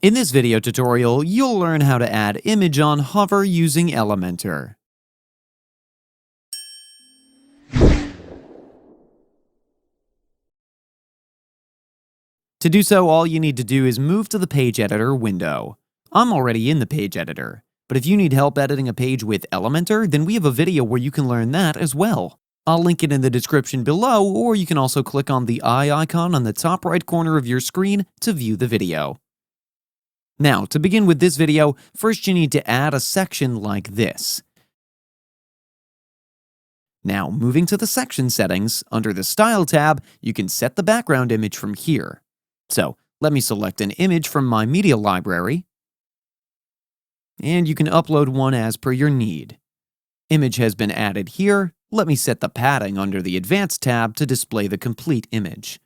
In this video tutorial, you'll learn how to add image on hover using Elementor. To do so, all you need to do is move to the page editor window. I'm already in the page editor, but if you need help editing a page with Elementor, then we have a video where you can learn that as well. I'll link it in the description below, or you can also click on the eye icon on the top right corner of your screen to view the video. Now, to begin with this video, first you need to add a section like this. Now, moving to the section settings, under the Style tab, you can set the background image from here. So, let me select an image from my media library, and you can upload one as per your need. Image has been added here. Let me set the padding under the Advanced tab to display the complete image.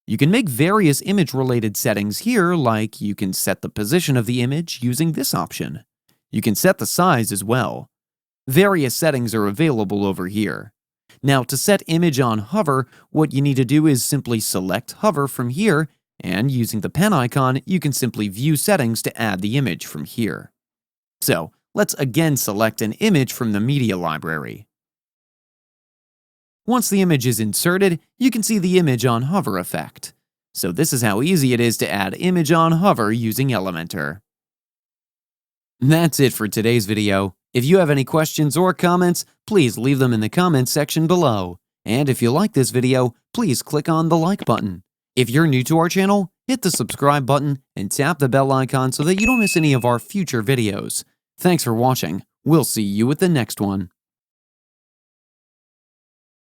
You can make various image-related settings here, like you can set the position of the image using this option. You can set the size as well. Various settings are available over here. Now, to set image on hover, what you need to do is simply select hover from here, and using the pen icon, you can simply view settings to add the image from here. So, let's again select an image from the media library. Once the image is inserted, you can see the image on hover effect. So this is how easy it is to add image on hover using Elementor. That's it for today's video. If you have any questions or comments, please leave them in the comments section below. And if you like this video, please click on the like button. If you're new to our channel, hit the subscribe button and tap the bell icon so that you don't miss any of our future videos. Thanks for watching. We'll see you with the next one.